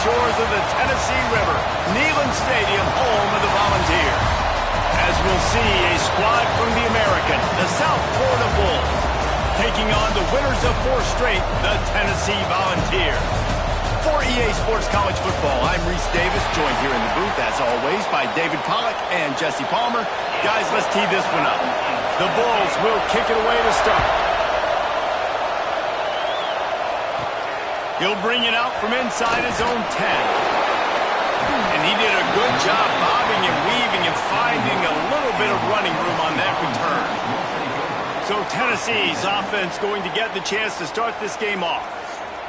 shores of the Tennessee River, Neyland Stadium, home of the Volunteers. As we'll see, a squad from the American, the South Florida Bulls, taking on the winners of 4 straight, the Tennessee Volunteers. For EA Sports College Football, I'm Reese Davis, joined here in the booth, as always, by David Pollack and Jesse Palmer. Guys, let's tee this one up. The Bulls will kick it away to start. He'll bring it out from inside his own 10. And he did a good job bobbing and weaving and finding a little bit of running room on that return. So Tennessee's offense going to get the chance to start this game off.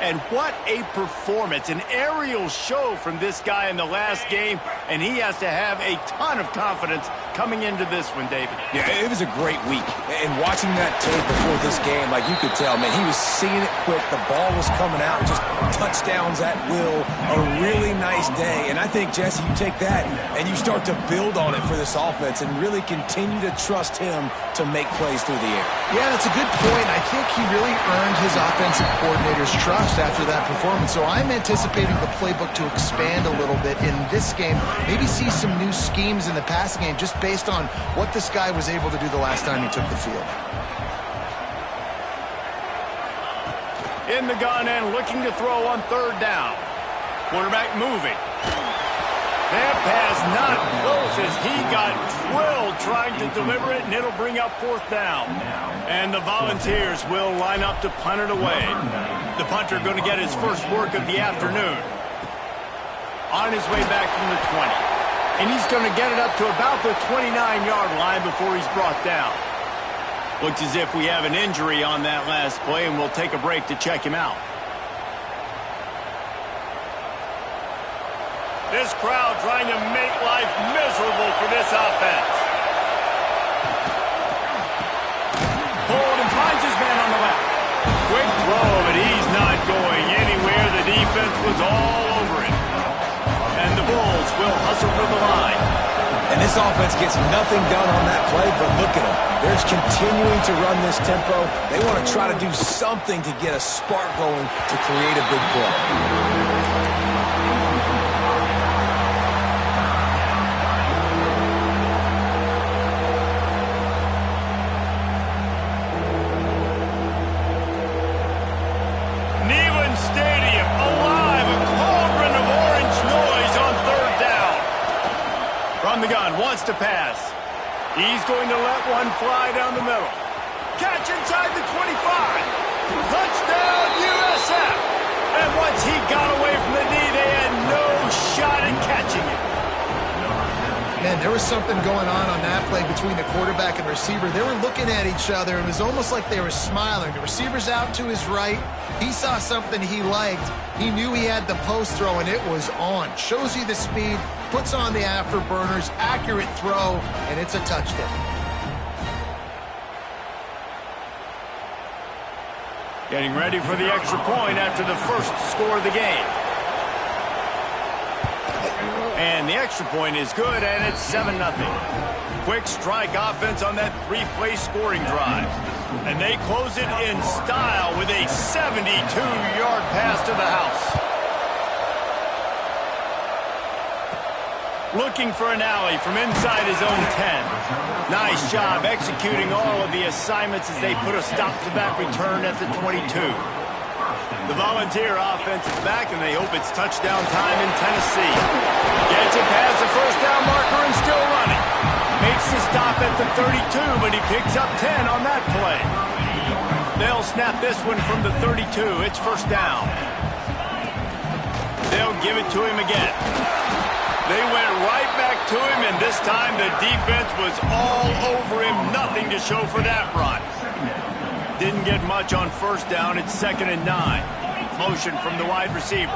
And what a performance, an aerial show from this guy in the last game, and he has to have a ton of confidence coming into this one, David. Yeah, it was a great week. And watching that tape before this game, like you could tell, man, he was seeing it quick. The ball was coming out, just touchdowns at will. A really nice day. And I think, Jesse, you take that and you start to build on it for this offense and really continue to trust him to make plays through the air. Yeah, that's a good point. I think he really earned his offensive coordinator's trust after that performance. So I'm anticipating the playbook to expand a little bit in this game. Maybe see some new schemes in the passing game just based on what this guy was able to do the last time he took the field. In the gun and looking to throw on third down. Quarterback moving. That pass not close as he got drilled trying to deliver it, and it'll bring up fourth down. And the Volunteers will line up to punt it away. The punter going to get his first work of the afternoon. On his way back from the 20. And he's going to get it up to about the 29-yard line before he's brought down. Looks as if we have an injury on that last play, and we'll take a break to check him out. This crowd trying to make life miserable for this offense. Hold and finds his man on the left. Quick throw, but he's not going anywhere. The defense was all over it. And the Bulls will hustle for the line. And this offense gets nothing done on that play, but look at them. They're just continuing to run this tempo. They want to try to do something to get a spark going to create a big play. Stadium alive, a cauldron of orange noise on third down. From the gun, wants to pass. He's going to let one fly down the middle. Catch inside the 25. Touchdown, USF. And once he got away from the knee, they had no shot at catching it. Man, there was something going on that play between the quarterback and receiver. They were looking at each other. It was almost like they were smiling. The receiver's out to his right. He saw something he liked. He knew he had the post throw, and it was on. Shows you the speed, puts on the afterburners, accurate throw, and it's a touchdown. Getting ready for the extra point after the first score of the game. And the extra point is good, and it's 7-0. Quick strike offense on that three-play scoring drive. And they close it in style with a 72-yard pass to the house. Looking for an alley from inside his own 10. Nice job executing all of the assignments as they put a stop to that return at the 22. The Volunteer offense is back, and they hope it's touchdown time in Tennessee. Gets it past the first down marker and still running. Makes the stop at the 32, but he picks up 10 on that play. They'll snap this one from the 32. It's first down. They'll give it to him again. They went right back to him, and this time the defense was all over him. Nothing to show for that run. Didn't get much on first down. It's 2nd and 9. Motion from the wide receiver.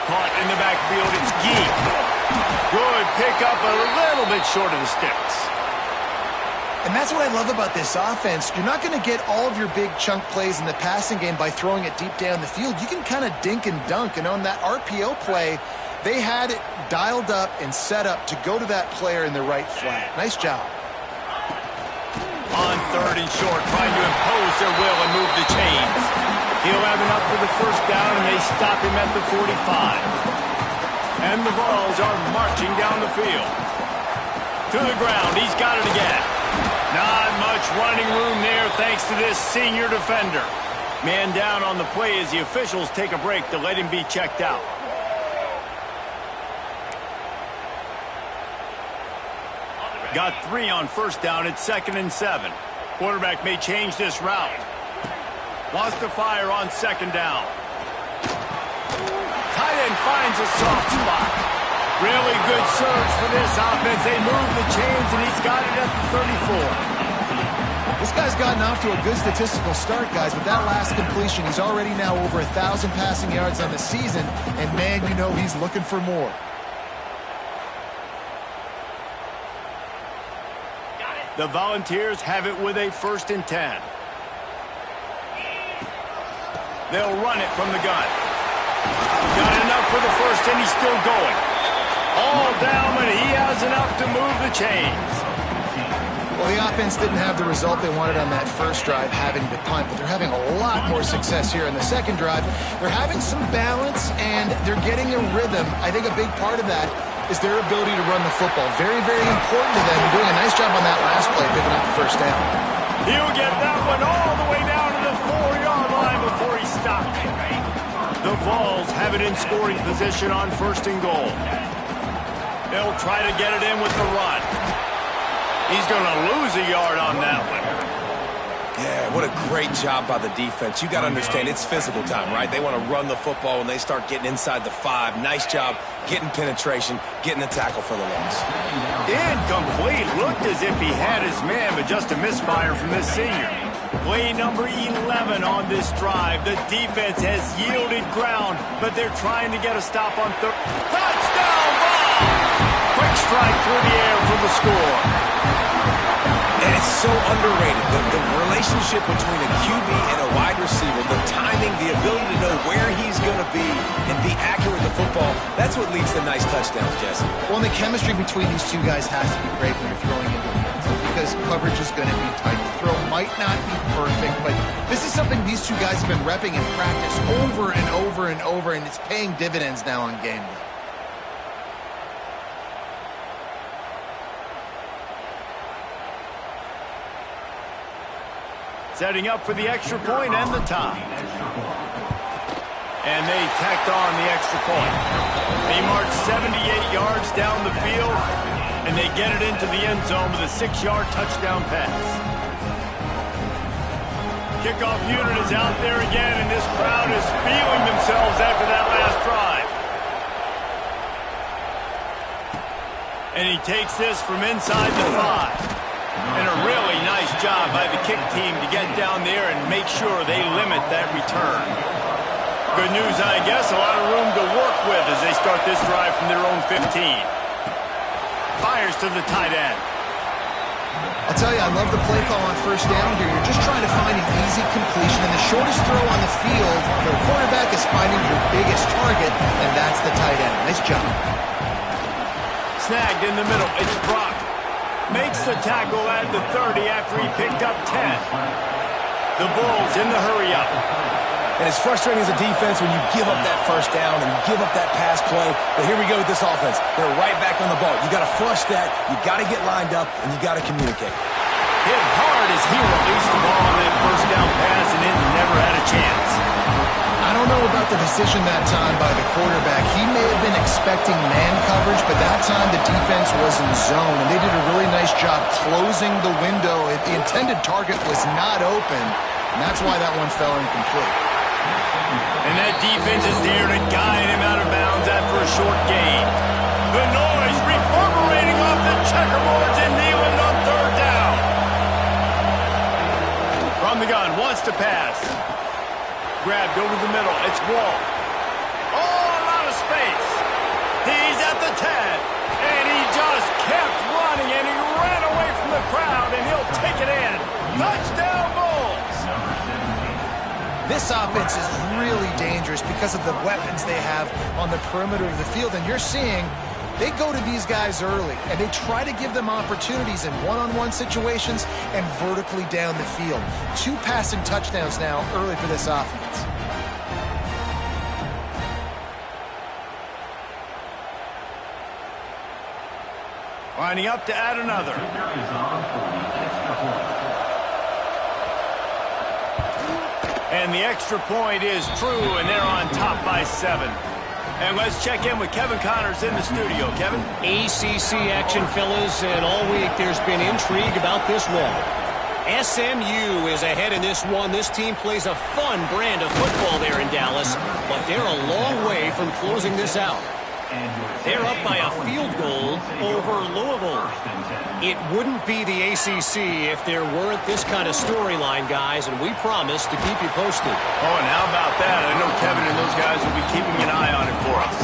Caught in the backfield. It's Gee. Good pickup, a little bit short of the sticks. And that's what I love about this offense. You're not going to get all of your big chunk plays in the passing game by throwing it deep down the field. You can kind of dink and dunk. And on that RPO play, they had it dialed up and set up to go to that player in the right flat. Nice job. On 3rd and short, trying to impose their will and move the chains. He'll have enough for the first down, and they stop him at the 45. And the Vols are marching down the field. To the ground, he's got it again. Not much running room there thanks to this senior defender. Man down on the play as the officials take a break to let him be checked out. Got 3 on first down. It's 2nd and 7. Quarterback may change this route. Wants to fire on 2nd down. Tight end finds a soft spot. Really good surge for this offense. They move the chains, and he's got it at the 34. This guy's gotten off to a good statistical start, guys. With that last completion, he's already now over 1,000 passing yards on the season, and man, you know he's looking for more. The Volunteers have it with a 1st and 10. They'll run it from the gun. Got enough for the first, and he's still going. All down, but he has enough to move the chains. Well, the offense didn't have the result they wanted on that first drive, having to punt, but they're having a lot more success here in the second drive. They're having some balance, and they're getting a rhythm. I think a big part of that is their ability to run the football. Very, very important to them. They're doing a nice job on that last play, picking up the first down. He'll get that one all the way down to the 4-yard line before he stopped. The Vols have it in scoring position on 1st and goal. They'll try to get it in with the run. He's going to lose a yard on that one. Yeah, what a great job by the defense. You got to understand, it's physical time, right? They want to run the football when they start getting inside the 5. Nice job getting penetration, getting the tackle for the loss. Incomplete. Looked as if he had his man, but just a misfire from this senior. Play number 11 on this drive. The defense has yielded ground, but they're trying to get a stop on third. Touchdown ball! Quick strike through the air for the score. And it's so underrated. The relationship between a QB and a wide receiver, the timing, the ability to know where he's going to be and be accurate with the football, that's what leads to nice touchdowns, Jesse. Well, and the chemistry between these two guys has to be great when you're throwing into the end zone because coverage is going to be tight. The throw might not be perfect, but this is something these two guys have been repping in practice over and over and over, and it's paying dividends now on game day. Setting up for the extra point and the tie. And they tacked on the extra point. They march 78 yards down the field, and they get it into the end zone with a 6-yard touchdown pass. Kickoff unit is out there again, and this crowd is feeling themselves after that last drive. And he takes this from inside the 5. And a really nice job by the kick team to get down there and make sure they limit that return. Good news, I guess, a lot of room to work with as they start this drive from their own 15. Fires to the tight end. I'll tell you, I love the play call on 1st down here. You're just trying to find an easy completion, and the shortest throw on the field for a quarterback is finding your biggest target, and that's the tight end. Nice job. Snagged in the middle. It's Brock. Makes the tackle at the 30 after he picked up 10. The Bulls in the hurry-up. And it's frustrating as a defense when you give up that first down and you give up that pass play. But here we go with this offense. They're right back on the ball. You got to flush that. You got to get lined up, and you got to communicate. Hit hard as he released the ball on that first down pass, and it never had a chance. I don't know about the decision that time by the quarterback. He may have been expecting man coverage, but that time the defense was in zone, and they did a really nice job closing the window. The intended target was not open, and that's why that one fell incomplete. And that defense is there to guide him out of bounds after a short gain. The noise reverberating off the checkerboards in Neyland on 3rd down. From the gun, wants to pass. Grabbed over the middle. It's Wall. Oh, a lot of space. He's at the 10. And he just kept running, and he ran away from the crowd, and he'll take it in. Touchdown, Bulls. This offense is really dangerous because of the weapons they have on the perimeter of the field. And you're seeing they go to these guys early, and they try to give them opportunities in one-on-one situations and vertically down the field. 2 passing touchdowns now early for this offense. Lining up to add another. And the extra point is true, and they're on top by 7. And let's check in with Kevin Connors in the studio. Kevin? ACC action, fellas, and all week there's been intrigue about this one. SMU is ahead in this one. This team plays a fun brand of football there in Dallas, but they're a long way from closing this out. They're up by a field goal over Louisville. It wouldn't be the ACC if there weren't this kind of storyline, guys, and we promise to keep you posted. Oh, and how about that? I know Kevin and those guys will be keeping an eye on it for us.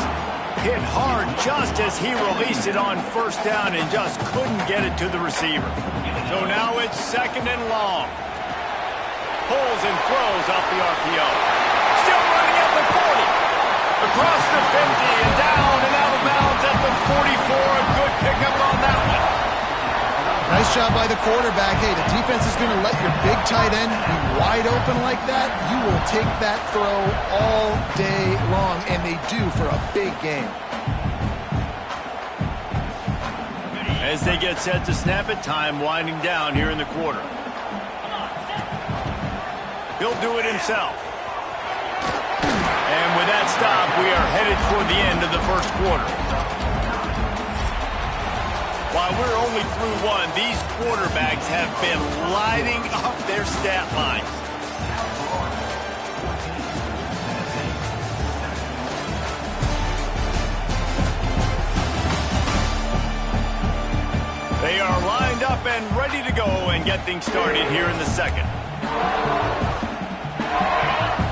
Hit hard just as he released it on first down and just couldn't get it to the receiver. So now it's 2nd and long. Pulls and throws off the RPO. Still running at the 40. Across the 50 and down and out of bounds at the 44. A good pickup on that one. Nice job by the quarterback. Hey, the defense is going to let your big tight end be wide open like that. You will take that throw all day long, and they do for a big game. As they get set to snap it, time winding down here in the quarter. He'll do it himself. And with that stop, we are headed toward the end of the first quarter. While we're only through one, these quarterbacks have been lighting up their stat lines. They are lined up and ready to go and get things started here in the second.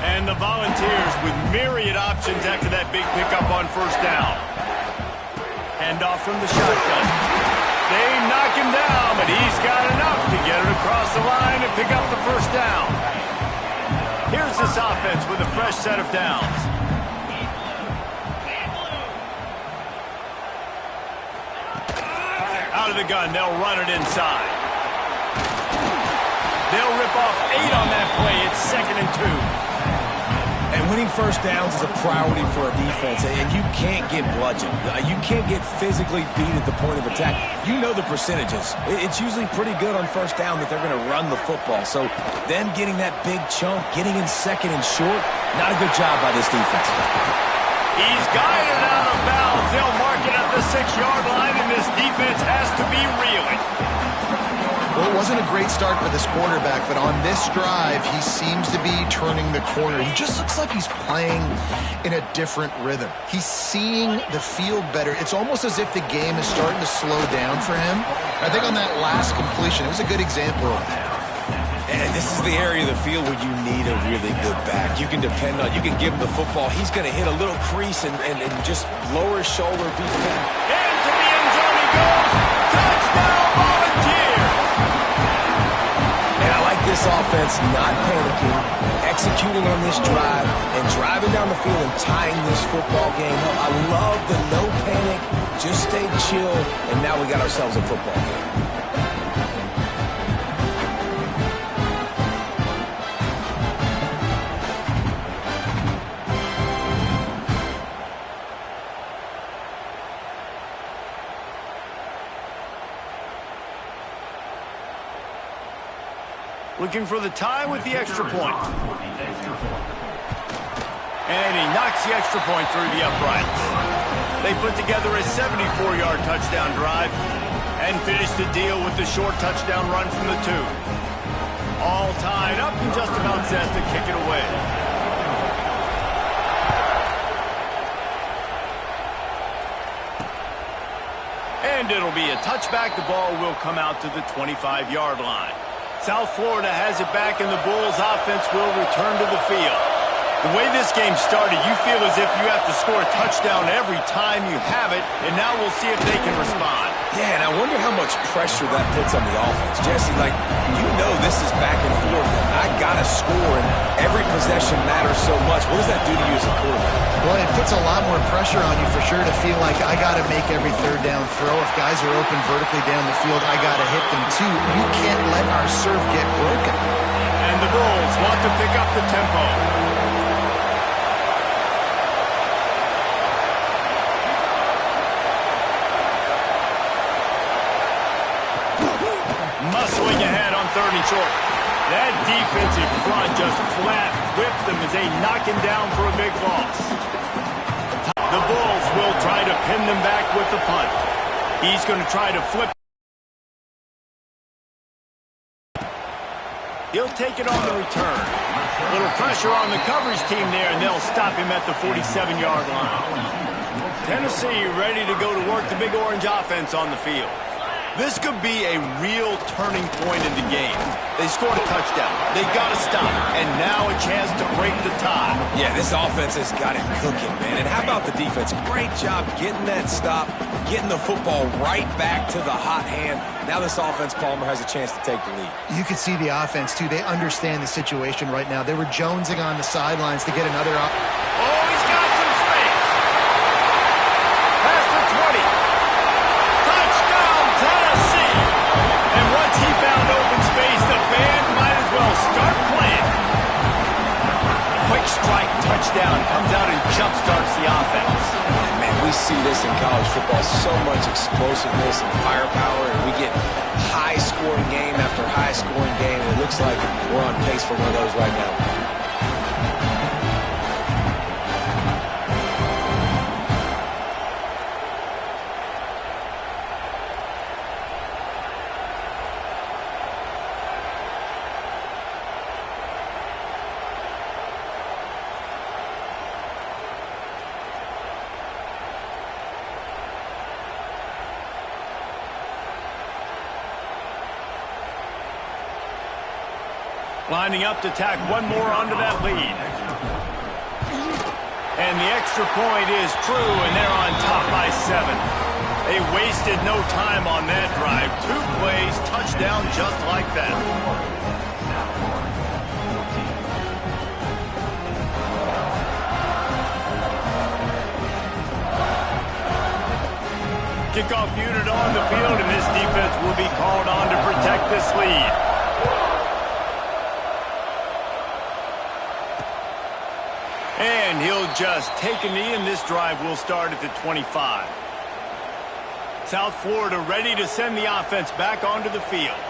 And the Volunteers with myriad options after that big pickup on first down. Handoff from the shotgun. They knock him down, but he's got enough to get it across the line and pick up the first down. Here's this offense with a fresh set of downs. Out of the gun, they'll run it inside. They'll rip off 8 on that play. It's 2nd and 2. And winning first downs is a priority for a defense, and you can't get bludgeoned. You can't get physically beat at the point of attack. You know the percentages. It's usually pretty good on first down that they're going to run the football. So them getting that big chunk, getting in 2nd and short, not a good job by this defense. He's guided out of bounds. They'll mark it at the 6-yard line, and this defense has to be reeling. Well, it wasn't a great start for this quarterback, but on this drive, he seems to be turning the corner. He just looks like he's playing in a different rhythm. He's seeing the field better. It's almost as if the game is starting to slow down for him. I think on that last completion, it was a good example of that. And this is the area of the field where you need a really good back. You can depend on, you can give him the football. He's going to hit a little crease and just lower his shoulder, be fit. Into the end zone he goes. Touchdown, Volunteers. And I like this offense not panicking, executing on this drive, and driving down the field and tying this football game up. I love the no panic, just stay chill, and now we got ourselves a football game. Looking for the tie with the extra point. And he knocks the extra point through the uprights. They put together a 74-yard touchdown drive and finish the deal with the short touchdown run from the 2. All tied up and just about set to kick it away. And it'll be a touchback. The ball will come out to the 25-yard line. South Florida has it back, and the Bulls' offense will return to the field. The way this game started, you feel as if you have to score a touchdown every time you have it, and now we'll see if they can respond. Yeah, and I wonder how much pressure that puts on the offense. Jesse, you know this is back and forth, and I got to score, and every possession matters so much. What does that do to you as a quarterback? Well, it puts a lot more pressure on you for sure to feel like I got to make every third down throw. If guys are open vertically down the field, I got to hit them too. You can't let our serve get broken. And the Bulls want to pick up the tempo. Muscling ahead on 3rd and short. That defensive front just flat whipped them as they knock him down for a big loss. The Bulls will try to pin them back with the punt. He's going to try to flip. He'll take it on the return. A little pressure on the coverage team there, and they'll stop him at the 47-yard line. Tennessee ready to go to work the Big Orange offense on the field. This could be a real turning point in the game. They scored a touchdown. They got to stop. And now a chance to break the tie. Yeah, this offense has got it cooking, man. And how about the defense? Great job getting that stop, getting the football right back to the hot hand. Now this offense, Palmer, has a chance to take the lead. You can see the offense, too. They understand the situation right now. They were jonesing on the sidelines to get another up. Oh, he's got some space. Past the 20. Touchdown, Tennessee. And once he found open space, the band might as well start playing. Quick strike touchdown comes out and jump-starts the offense. And man, we see this in college football, so much explosiveness and firepower, and we get high-scoring game after high-scoring game, and it looks like we're on pace for one of those right now. Lining up to tack one more onto that lead. And the extra point is true, and they're on top by 7. They wasted no time on that drive. 2 plays, touchdown just like that. Kickoff unit on the field, and this defense will be called on to protect this lead. And he'll just take a knee, and this drive will start at the 25. South Florida ready to send the offense back onto the field.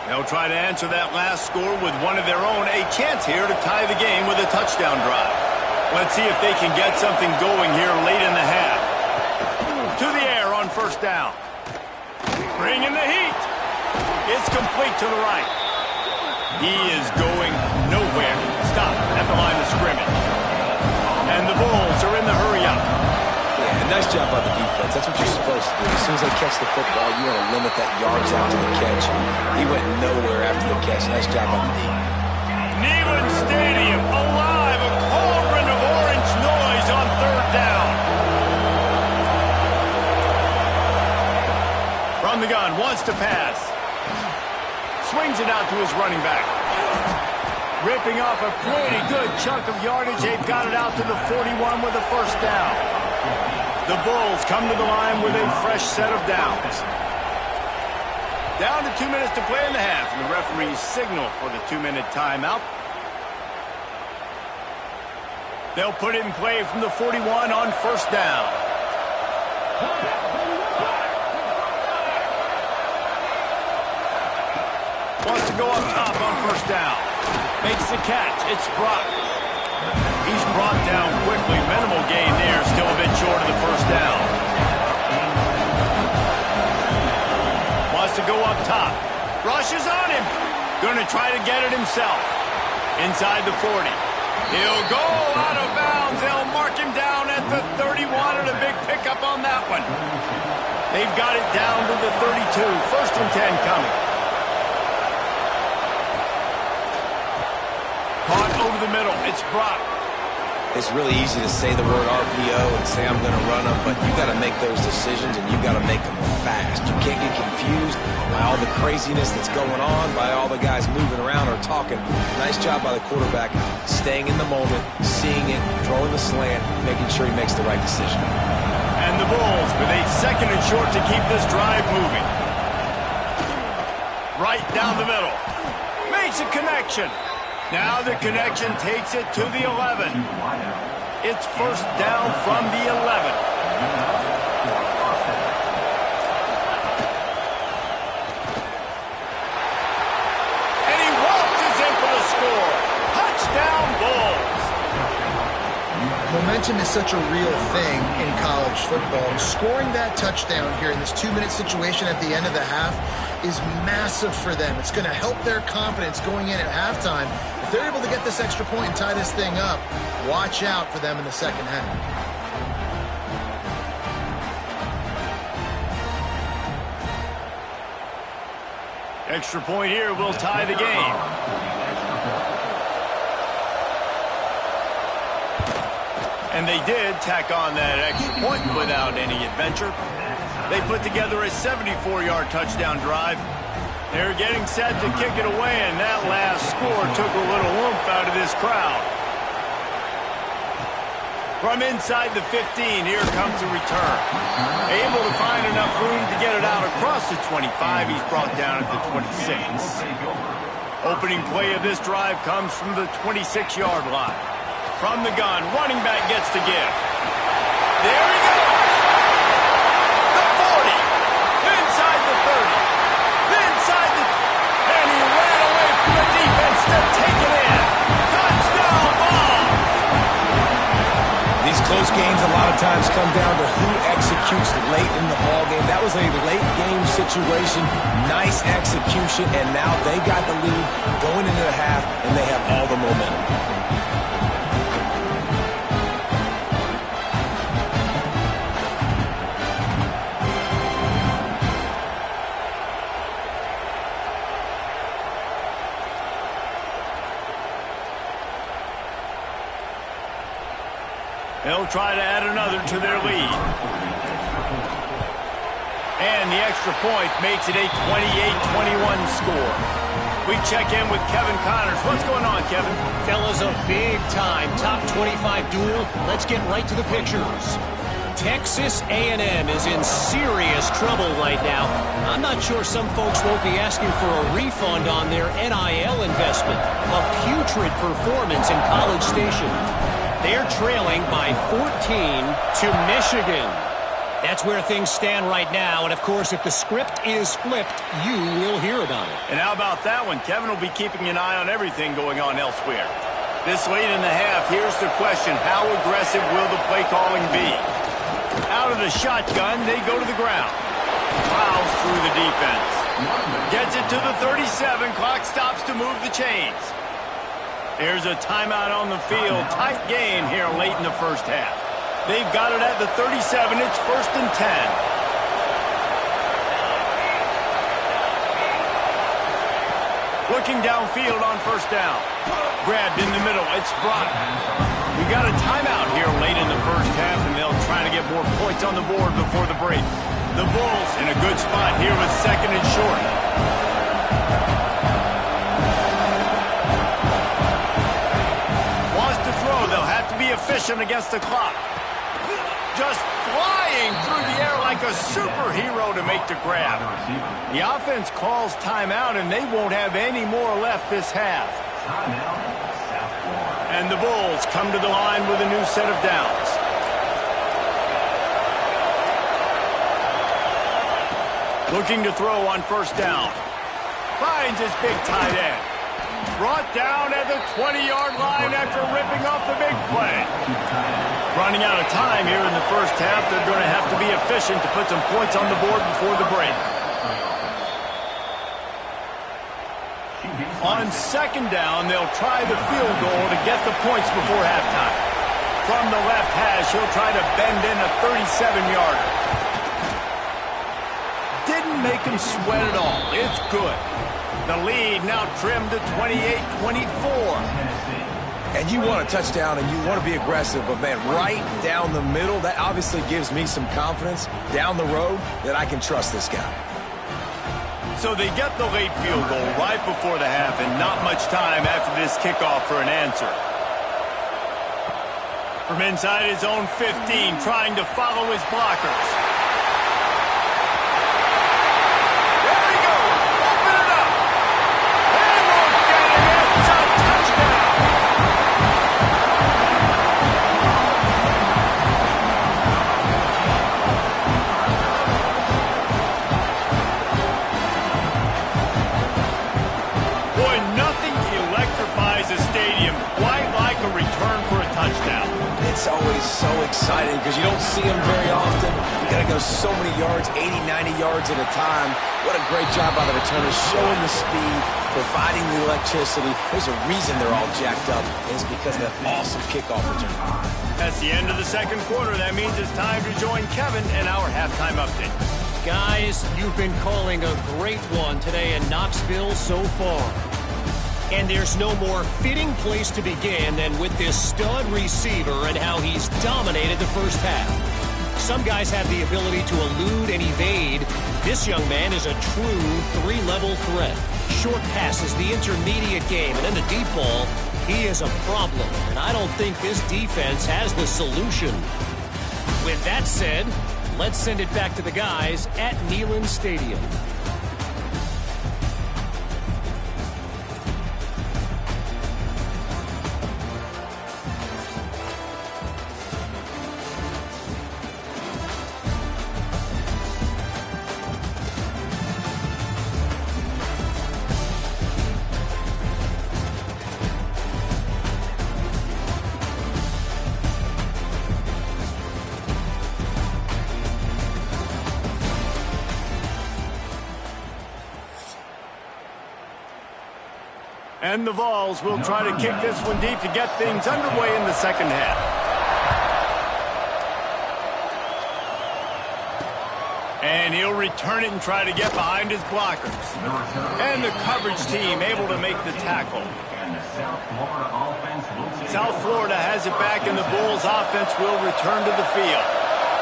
They'll try to answer that last score with one of their own. A chance here to tie the game with a touchdown drive. Let's see if they can get something going here late in the half. To the air on first down. Bringing the heat. It's complete to the right. He is going nowhere. Stop at the line of scrimmage. And the Bulls are in the hurry-up. Yeah, nice job by the defense. That's what you're supposed to do. As soon as they catch the football, you want to limit that yards out to the catch. He went nowhere after the catch. Nice job by the D. Neyland Stadium alive. A cauldron of orange noise on third down. From the gun, wants to pass. Swings it out to his running back. Ripping off a pretty good chunk of yardage. They've got it out to the 41 with a first down. The Bulls come to the line with a fresh set of downs. Down to 2 minutes to play in the half, and the referees signal for the 2-minute timeout. They'll put it in play from the 41 on first down. Wants to go up top on first down. Makes the catch. It's Brock. He's brought down quickly. Minimal gain there. Still a bit short of the first down. Wants to go up top. Rushes on him. Going to try to get it himself. Inside the 40. He'll go out of bounds. They'll mark him down at the 31, and a big pickup on that one. They've got it down to the 32. First and 10 coming. Caught over the middle. It's Brock. It's really easy to say the word RPO and say I'm going to run them, but you got to make those decisions, and you got to make them fast. You can't get confused by all the craziness that's going on, by all the guys moving around or talking. Nice job by the quarterback, staying in the moment, seeing it, throwing the slant, making sure he makes the right decision. And the Bulls with a second and short to keep this drive moving. Right down the middle. Makes a connection. Now the connection takes it to the 11. It's first down from the 11. And he waltzes in for the score. Touchdown, Bulls. Momentum is such a real thing in college football. Scoring that touchdown here in this 2-minute situation at the end of the half is massive for them. It's going to help their confidence going in at halftime. If they're able to get this extra point and tie this thing up, watch out for them in the second half. Extra point here will tie the game. And they did tack on that extra point without any adventure. They put together a 74-yard touchdown drive. They're getting set to kick it away, and that last score took a little oomph out of this crowd. From inside the 15, here comes a return. Able to find enough room to get it out across the 25. He's brought down at the 26. Opening play of this drive comes from the 26-yard line. From the gun, running back gets to give. There he goes! The 40! Inside the 30! Inside the... And he ran away from the defense to take it in! Touchdown ball! These close games a lot of times come down to who executes late in the ball game. That was a late game situation. Nice execution, and now they got the lead going into the half, and they have all the momentum. They'll try to add another to their lead. And the extra point makes it a 28-21 score. We check in with Kevin Connors. What's going on, Kevin? Fellas, a big-time top 25 duel. Let's get right to the pictures. Texas A&M is in serious trouble right now. I'm not sure some folks won't be asking for a refund on their NIL investment. A putrid performance in College Station. They're trailing by 14 to Michigan. That's where things stand right now. And, of course, if the script is flipped, you will hear about it. And how about that one? Kevin will be keeping an eye on everything going on elsewhere. This late in the half, here's the question. How aggressive will the play calling be? Out of the shotgun, they go to the ground. Plows through the defense. Gets it to the 37. Clock stops to move the chains. There's a timeout on the field. Tight game here late in the first half. They've got it at the 37. It's 1st and 10. Looking downfield on 1st down. Grabbed in the middle. It's Brock. We got a timeout here late in the first half, and they'll try to get more points on the board before the break. The Bulls in a good spot here with 2nd and short. They'll have to be efficient against the clock. Just flying through the air like a superhero to make the grab. The offense calls timeout, and they won't have any more left this half. And the Bulls come to the line with a new set of downs. Looking to throw on 1st down. Finds his big tight end. Brought down at the 20-yard line after ripping off the big play. Running out of time here in the first half. They're going to have to be efficient to put some points on the board before the break. On 2nd down, they'll try the field goal to get the points before halftime. From the left hash, he'll try to bend in a 37-yarder. Didn't make him sweat at all. It's good. The lead now trimmed to 28-24. And you want a touchdown and you want to be aggressive, but, man, right down the middle, that obviously gives me some confidence down the road that I can trust this guy. So they get the late field goal right before the half, and not much time after this kickoff for an answer. From inside his own 15, trying to follow his blockers. It's always so exciting because you don't see them very often. You got to go so many yards, 80, 90 yards at a time. What a great job by the returners, showing the speed, providing the electricity. There's a reason they're all jacked up, and it's because of that awesome kickoff return. That's the end of the 2nd quarter. That means it's time to join Kevin in our halftime update. Guys, you've been calling a great one today in Knoxville so far. And there's no more fitting place to begin than with this stud receiver and how he's dominated the first half. Some guys have the ability to elude and evade. This young man is a true three-level threat. Short passes, the intermediate game, and then the deep ball. He is a problem, and I don't think this defense has the solution. With that said, let's send it back to the guys at Neyland Stadium. And the Vols will try to kick this one deep to get things underway in the second half. And he'll return it and try to get behind his blockers. And the coverage team able to make the tackle. South Florida has it back, and the Bulls offense will return to the field.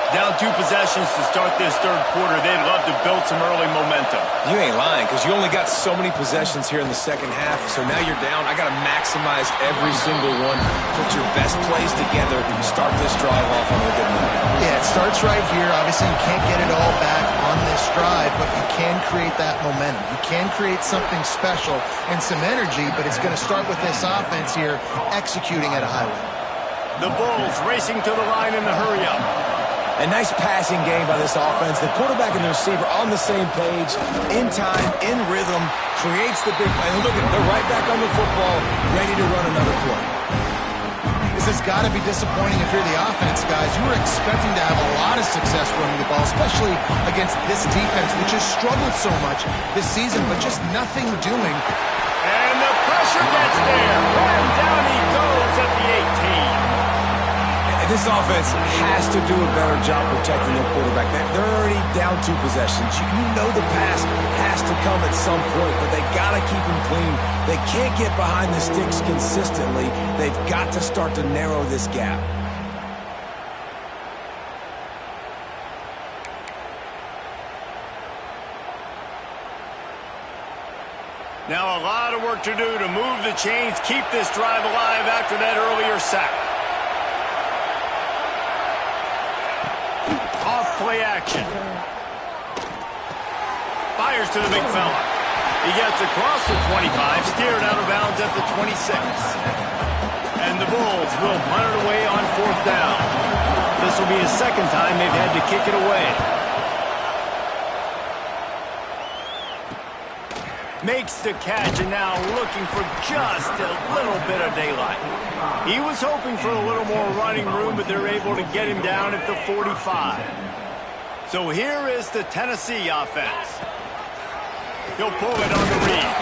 Down 2 possessions to start this third quarter. They'd love to build some early momentum. You ain't lying, because you only got so many possessions here in the second half, so now you're down. I got to maximize every single one. Put your best plays together and start this drive off on a good note. Yeah, it starts right here. Obviously, you can't get it all back on this drive, but you can create that momentum. You can create something special and some energy, but it's going to start with this offense here executing at a high level. The Bulls racing to the line in the hurry-up. A nice passing game by this offense. The quarterback and the receiver on the same page, in time, in rhythm, creates the big play. Look at it, they're right back on the football, ready to run another play. This has got to be disappointing if you're the offense, guys. You were expecting to have a lot of success running the ball, especially against this defense, which has struggled so much this season, but just nothing doing. And the pressure gets there. And down he goes at the 18. This offense has to do a better job protecting their quarterback. They're already down 2 possessions. You know the pass has to come at some point, but they got to keep him clean. They can't get behind the sticks consistently. They've got to start to narrow this gap. Now a lot of work to do to move the chains, keep this drive alive after that earlier sack. Off-play action. Fires to the big fella. He gets across the 25, steered out of bounds at the 26. And the Bulls will punt it away on 4th down. This will be the second time they've had to kick it away. Makes the catch, and now looking for just a little bit of daylight. He was hoping for a little more running room, but they're able to get him down at the 45. So here is the Tennessee offense. He'll pull it on the read.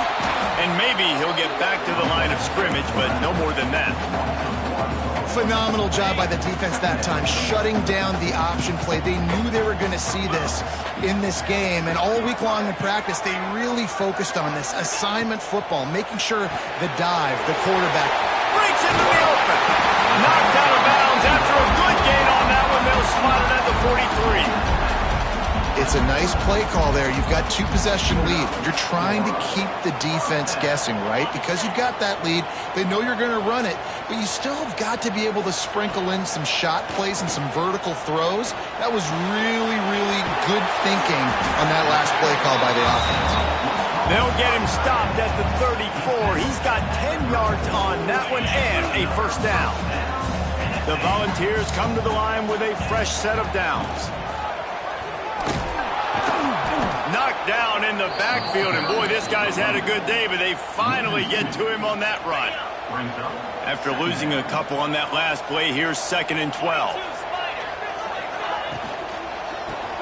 And maybe he'll get back to the line of scrimmage, but no more than that. Phenomenal job by the defense that time, shutting down the option play. They knew they were going to see this in this game, and all week long in practice, they really focused on this assignment football, making sure the dive, the quarterback breaks into the open. Knocked out of bounds after a good gain on that one. They'll spot it at the 43. It's a nice play call there. You've got 2-possession lead. You're trying to keep the defense guessing, right? Because you've got that lead, they know you're going to run it, but you still have got to be able to sprinkle in some shot plays and some vertical throws. That was really, really good thinking on that last play call by the offense. They'll get him stopped at the 34. He's got 10 yards on that one and a first down. The Volunteers come to the line with a fresh set of downs. Knocked down in the backfield, and boy, this guy's had a good day, but they finally get to him on that run. After losing a couple on that last play, here's 2nd and 12.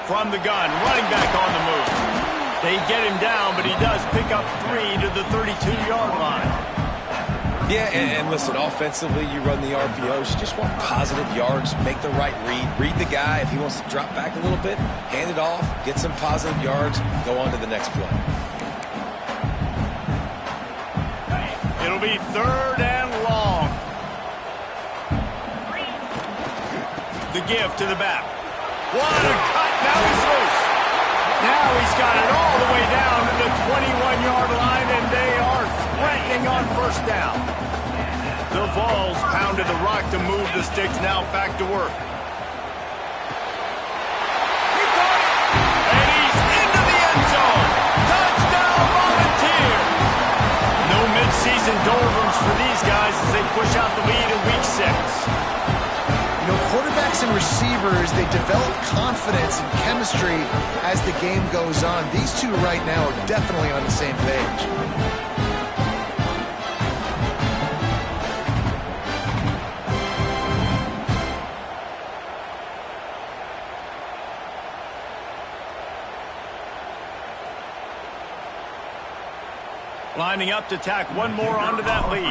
From the gun, running back on the move. They get him down, but he does pick up 3 to the 32-yard line. Yeah, and listen, offensively, you run the RPOs. You just want positive yards, make the right read the guy. If he wants to drop back a little bit, hand it off, get some positive yards, go on to the next play. It'll be 3rd and long. The give to the back. What a cut. Now he's loose. Now he's got it all the way down to the 21-yard line, and they are threatening on 1st down. The Vols pounded the rock to move the sticks. Now back to work. He caught it. And he's into the end zone. Touchdown, Volunteers. No mid-season doldrums for these guys as they push out the lead in Week 6. You know, quarterbacks and receivers, they develop confidence and chemistry as the game goes on. These two right now are definitely on the same page. Lining up to tack one more onto that lead.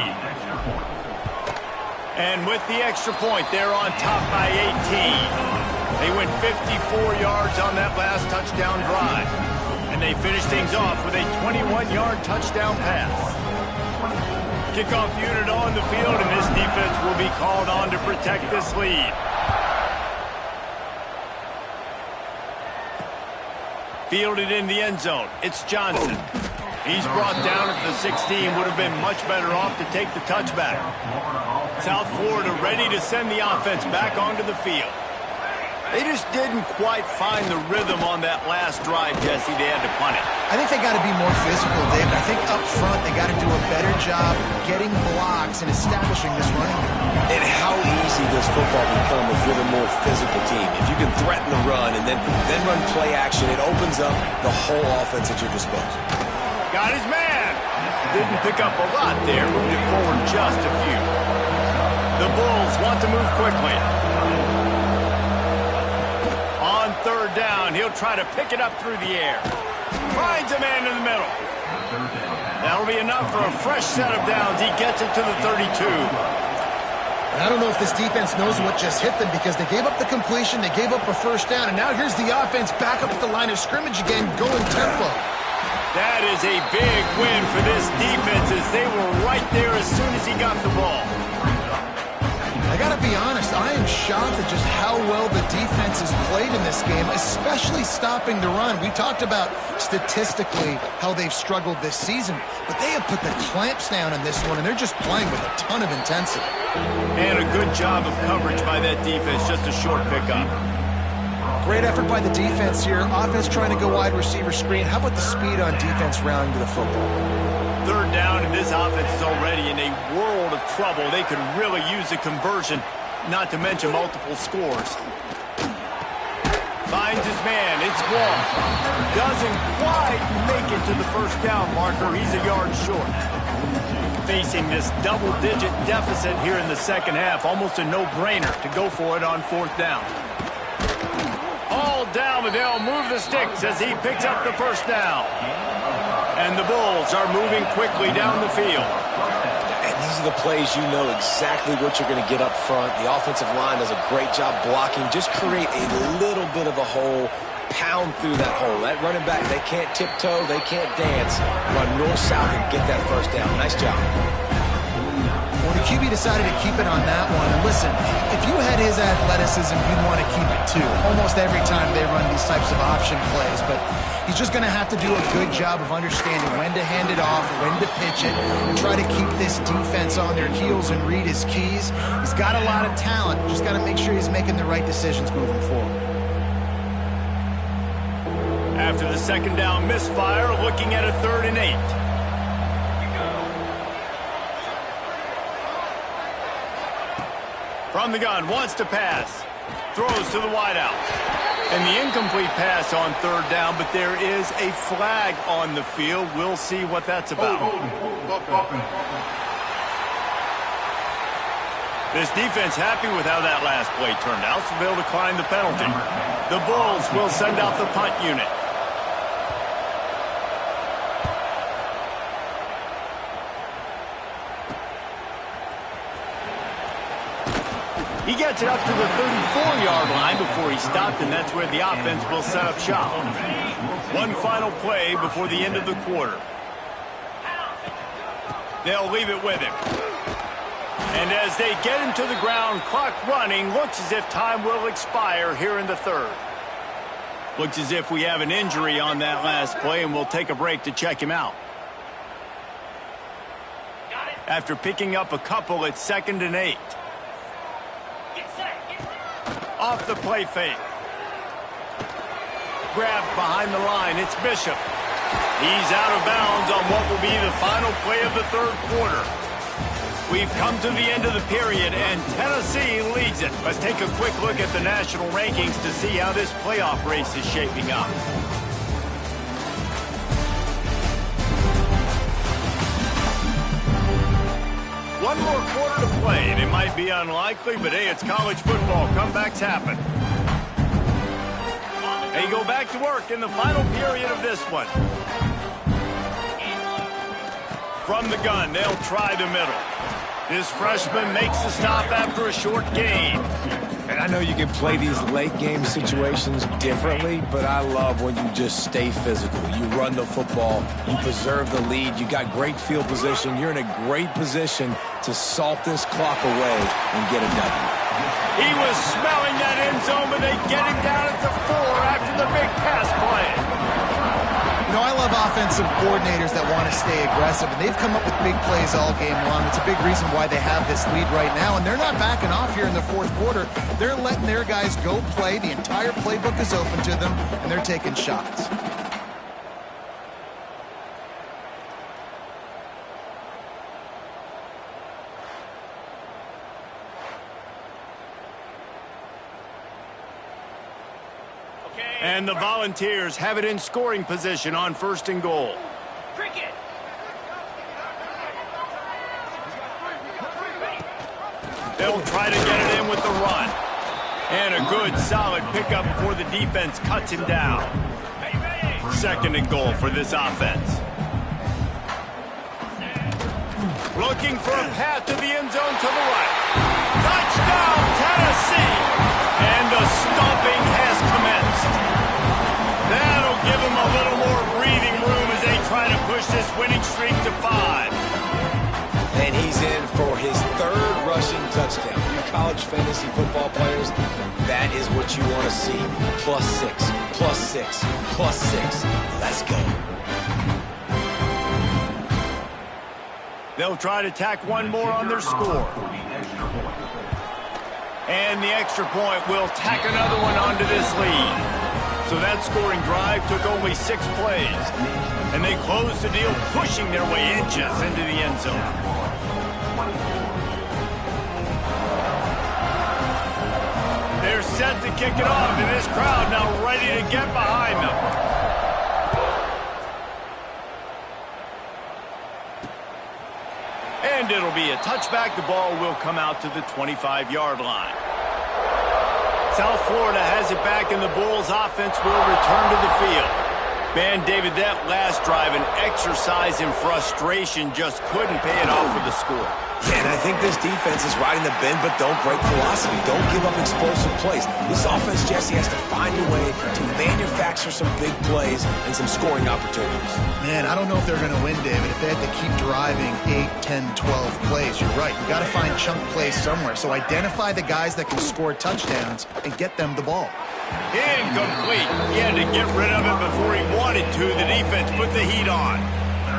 And with the extra point, they're on top by 18. They went 54 yards on that last touchdown drive. And they finish things off with a 21-yard touchdown pass. Kickoff unit on the field, and this defense will be called on to protect this lead. Fielded in the end zone. It's Johnson. He's brought down at the 16. Would have been much better off to take the touchback. South Florida ready to send the offense back onto the field. They just didn't quite find the rhythm on that last drive, Jesse. They had to punt it. I think they got to be more physical, David. I think up front they got to do a better job getting blocks and establishing this running game. And how easy does football become if you're the more physical team? If you can threaten the run and then run play action, it opens up the whole offense at your disposal. Got his man. Didn't pick up a lot there. Moved it forward just a few. The Bulls want to move quickly. On 3rd down, he'll try to pick it up through the air. Finds a man in the middle. That'll be enough for a fresh set of downs. He gets it to the 32. I don't know if this defense knows what just hit them because they gave up the completion, they gave up a 1st down, and now here's the offense back up at the line of scrimmage again, going tempo. That is a big win for this defense as they were right there as soon as he got the ball. I got to be honest, I am shocked at just how well the defense has played in this game, especially stopping the run. We talked about statistically how they've struggled this season, but they have put the clamps down in this one, and they're just playing with a ton of intensity. And a good job of coverage by that defense, just a short pickup. Great effort by the defense here. Offense trying to go wide receiver screen. How about the speed on defense rounding to the football? 3rd down, and this offense is already in a world of trouble. They could really use a conversion, not to mention multiple scores. Finds his man. It's Wall. Doesn't quite make it to the 1st down marker. He's a yard short. Facing this double-digit deficit here in the 2nd half, almost a no-brainer to go for it on 4th down. All down, but they'll move the sticks as he picks up the 1st down. And the Bulls are moving quickly down the field. And these are the plays you know exactly what you're going to get up front. The offensive line does a great job blocking. Just create a little bit of a hole, pound through that hole. That running back, they can't tiptoe, they can't dance. Run north-south and get that 1st down. Nice job. Well, the QB decided to keep it on that one. And listen, if you had his athleticism, you'd want to keep it too. Almost every time they run these types of option plays. But he's just going to have to do a good job of understanding when to hand it off, when to pitch it, and try to keep this defense on their heels and read his keys. He's got a lot of talent. Just got to make sure he's making the right decisions moving forward. After the 2nd down misfire, looking at a 3rd and 8. From the gun, wants to pass. Throws to the wideout. And the incomplete pass on 3rd down, but there is a flag on the field. We'll see what that's about. This defense happy with how that last play turned out, so they'll decline the penalty. The Bulls will send out the punt unit. He gets it up to the 34-yard line before he stopped, and that's where the offense will set up shop. One final play before the end of the quarter. They'll leave it with him. And as they get him to the ground, clock running, looks as if time will expire here in the third. Looks as if we have an injury on that last play, and we'll take a break to check him out. After picking up a couple, it's 2nd and 8. Off the play fake. Grabbed behind the line, it's Bishop. He's out of bounds on what will be the final play of the third quarter. We've come to the end of the period, and Tennessee leads it. Let's take a quick look at the national rankings to see how this playoff race is shaping up. One more quarter to play, and it might be unlikely, but hey, it's college football. Comebacks happen. They go back to work in the final period of this one. From the gun, they'll try the middle. This freshman makes the stop after a short gain. And I know you can play these late game situations differently, but I love when you just stay physical. You run the football, you preserve the lead, you got great field position, you're in a great position to salt this clock away and get a W. He was smelling that end zone, but they get him down at the 4 after the big pass play. You know, I love offensive coordinators that want to stay aggressive, and they've come up with big plays all game long. It's a big reason why they have this lead right now, and they're not backing off here in the fourth quarter. They're letting their guys go play. The entire playbook is open to them, and they're taking shots. And the Volunteers have it in scoring position on 1st and goal. They'll try to get it in with the run. And a good, solid pickup before the defense cuts him down. 2nd and goal for this offense. Looking for a path to the end zone to the right. Touchdown, Tennessee! And the stomping has commenced. That'll give them a little more breathing room as they try to push this winning streak to 5. And he's in for his 3rd rushing touchdown. You college fantasy football players, that is what you want to see. +6, +6, +6. Let's go. They'll try to tack one more on their score. And the extra point will tack another one onto this lead. So that scoring drive took only 6 plays. And they closed the deal, pushing their way inches into the end zone. They're set to kick it off, and this crowd now ready to get behind them. And it'll be a touchback. The ball will come out to the 25-yard line. South Florida has it back, and the Bulls offense will return to the field. Man, David, that last drive, an exercise in frustration, just couldn't pay it off with the score. Yeah, and I think this defense is riding the bend, but don't break philosophy. Don't give up explosive plays. This offense, Jesse, has to find a way to manufacture some big plays and some scoring opportunities. Man, I don't know if they're going to win, David, if they have to keep driving 8, 10, 12 plays. You're right. You got to find chunk plays somewhere. So identify the guys that can score touchdowns and get them the ball. Incomplete. He had to get rid of it before he wanted to. The defense put the heat on.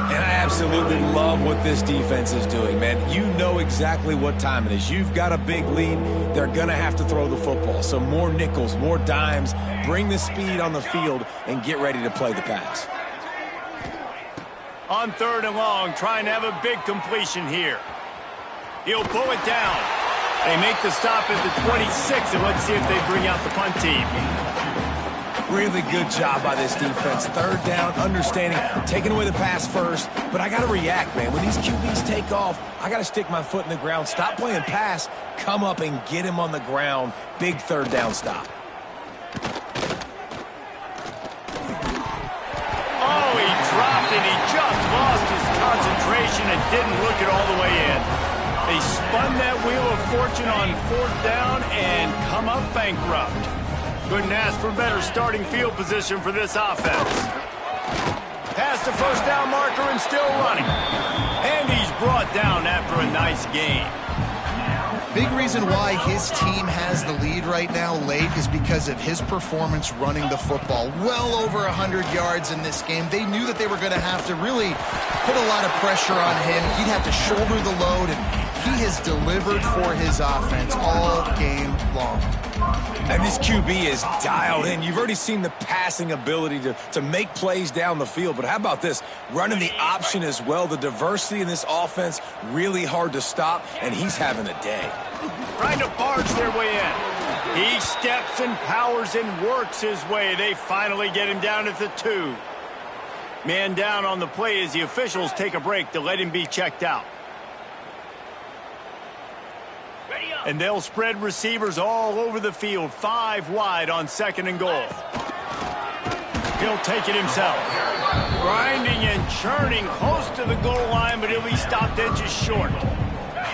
And I absolutely love what this defense is doing, man. You know exactly what time it is. You've got a big lead. They're going to have to throw the football. So more nickels, more dimes. Bring the speed on the field and get ready to play the pass. On 3rd and long, trying to have a big completion here. He'll pull it down. They make the stop at the 26, and let's see if they bring out the punt team. Really good job by this defense. 3rd down, understanding, taking away the pass first. But I got to react, man. When these QBs take off, I got to stick my foot in the ground. Stop playing pass. Come up and get him on the ground. Big 3rd down stop. Oh, he dropped it. He just lost his concentration and didn't look it all the way in. They They spun that wheel of fortune on 4th down and come up bankrupt. Couldn't ask for better starting field position for this offense. Past the first down marker and still running. And he's brought down after a nice gain. Big reason why his team has the lead right now late is because of his performance running the football. Well over 100 yards in this game. They knew that they were going to have to really put a lot of pressure on him. He'd have to shoulder the load, and he has delivered for his offense all game long. And this QB is dialed in. You've already seen the passing ability to make plays down the field. But how about this? Running the option as well. The diversity in this offense, really hard to stop, and he's having a day. Trying to barge their way in. He steps and powers and works his way. They finally get him down at the 2. Man down on the play as the officials take a break to let him be checked out. And they'll spread receivers all over the field, 5 wide on 2nd and goal. He'll take it himself. Grinding and churning close to the goal line, but he'll be stopped inches short.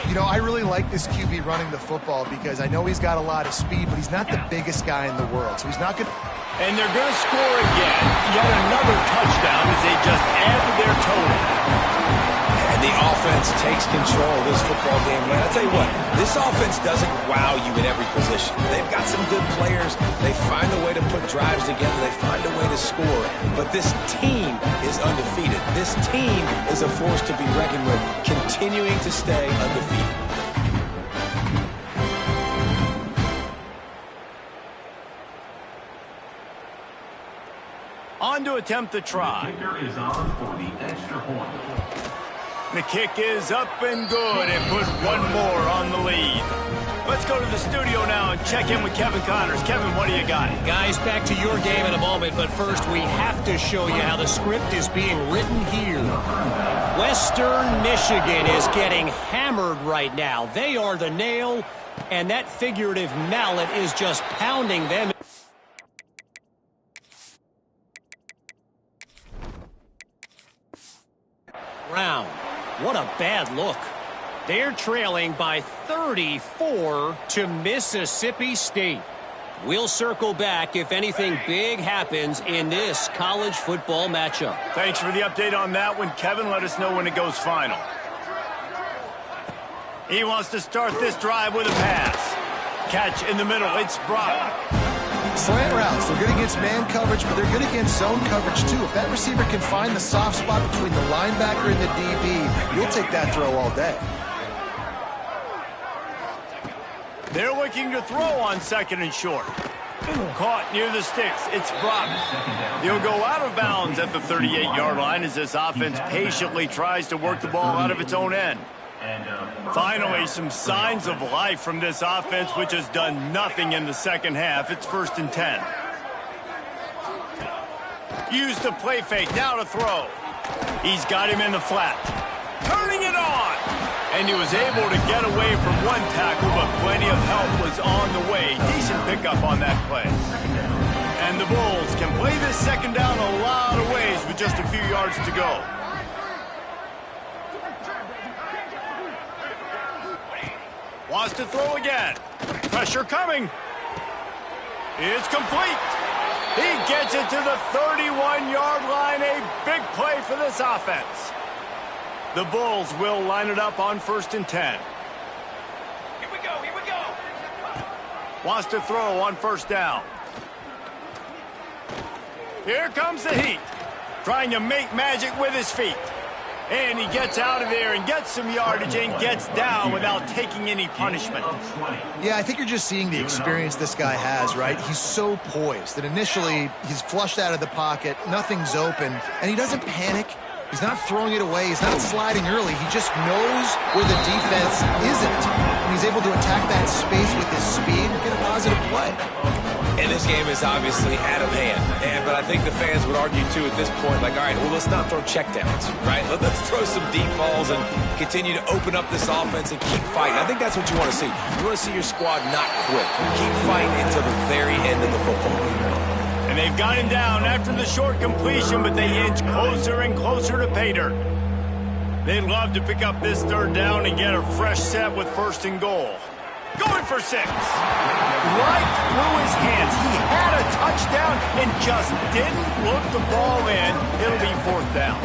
You know, I really like this QB running the football because I know he's got a lot of speed, but he's not the biggest guy in the world. So he's not going to... And they're going to score again. Yet another touchdown as they just added their total. And the offense takes control of this football game. Man, I'll tell you what, this offense doesn't wow you in every position. They've got some good players. They find a way to put drives together. They find a way to score. But this team is undefeated. This team is a force to be reckoned with, continuing to stay undefeated. On to attempt the try. The kick is up and good and put one more on the lead. Let's go to the studio now and check in with Kevin Connors. Kevin, what do you got? Guys, back to your game in a moment, but first we have to show you how the script is being written here. Western Michigan is getting hammered right now. They are the nail, and that figurative mallet is just pounding them. Round. What a bad look. They're trailing by 34 to Mississippi State. We'll circle back if anything big happens in this college football matchup. Thanks for the update on that one, Kevin. Let us know when it goes final. He wants to start this drive with a pass. Catch in the middle. It's Brock. Slant routes, they're good against man coverage, but they're good against zone coverage too. If that receiver can find the soft spot between the linebacker and the DB, you'll take that throw all day. They're looking to throw on 2nd and short. Caught near the sticks. It's Brock. He'll go out of bounds at the 38-yard line as this offense patiently tries to work the ball out of its own end. Finally, some signs of life from this offense, which has done nothing in the second half. It's 1st and 10. Use the play fake, now to throw. He's got him in the flat. Turning it on! And he was able to get away from one tackle, but plenty of help was on the way. Decent pickup on that play. And the Bulls can play this second down a lot of ways with just a few yards to go. Wants to throw again. Pressure coming. It's complete. He gets it to the 31-yard line. A big play for this offense. The Bulls will line it up on 1st and 10. Here we go, here we go. Wants to throw on 1st down. Here comes the heat. Trying to make magic with his feet. And he gets out of there and gets some yardage and gets down without taking any punishment. Yeah, I think you're just seeing the experience this guy has, right? He's so poised that initially he's flushed out of the pocket, nothing's open, and he doesn't panic. He's not throwing it away. He's not sliding early. He just knows where the defense isn't. And he's able to attack that space with his speed and get a positive play. And this game is obviously out of hand. But I think the fans would argue, too, at this point, like, all right, well, let's not throw checkdowns, right? Let's throw some deep balls and continue to open up this offense and keep fighting. I think that's what you want to see. You want to see your squad not quit. Keep fighting until the very end of the football game. And they've got him down after the short completion, but they inch closer and closer to pay dirt. They'd love to pick up this third down and get a fresh set with 1st and goal. Going for 6. Right through his hands. He had a touchdown and just didn't look the ball in. It'll be 4th down.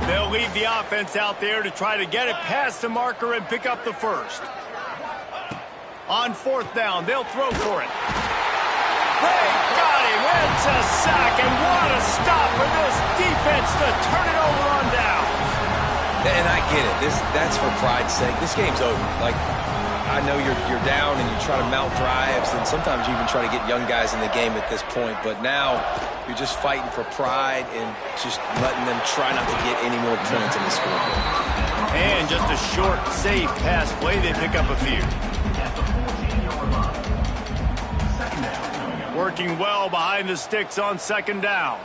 They'll leave the offense out there to try to get it past the marker and pick up the 1st. On 4th down, they'll throw for it. They got him. It's a sack, and what a stop for this defense to turn it over on down. And I get it. That's for pride's sake. This game's over. Like, I know you're down and you try to mount drives, and sometimes you even try to get young guys in the game at this point. But now you're just fighting for pride and just letting them try not to get any more points in the scoreboard. And just a short, safe pass play. They pick up a few. Working well behind the sticks on 2nd down.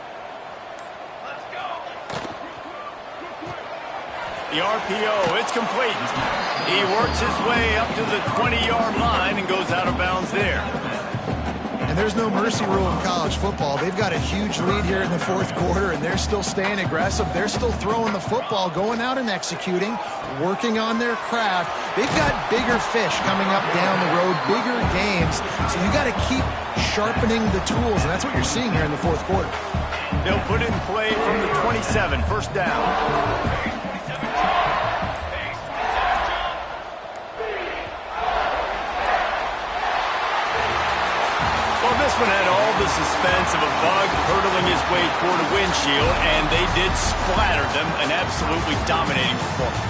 The RPO, it's complete. He works his way up to the 20-yard line and goes out of bounds there. And there's no mercy rule in college football. They've got a huge lead here in the 4th quarter, and they're still staying aggressive. They're still throwing the football, going out and executing, working on their craft. They've got bigger fish coming up down the road, bigger games. So you got to keep sharpening the tools, and that's what you're seeing here in the 4th quarter. They'll put in play from the 27, 1st down. This one had all the suspense of a bug hurtling his way toward a windshield, and they did splatter them, an absolutely dominating performance.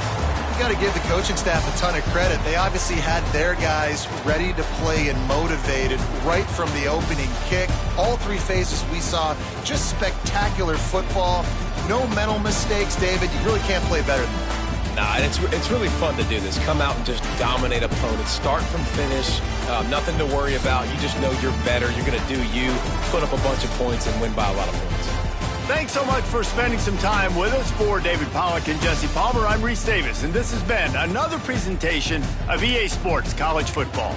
You got to give the coaching staff a ton of credit. They obviously had their guys ready to play and motivated right from the opening kick. All 3 phases we saw, just spectacular football. No mental mistakes, David. You really can't play better than that. Nah, it's really fun to do this. Come out and just dominate opponents. Start from finish. Nothing to worry about. You just know you're better. You're going to do you, put up a bunch of points, and win by a lot of points. Thanks so much for spending some time with us. For David Pollack and Jesse Palmer, I'm Reese Davis, and this has been another presentation of EA Sports College Football.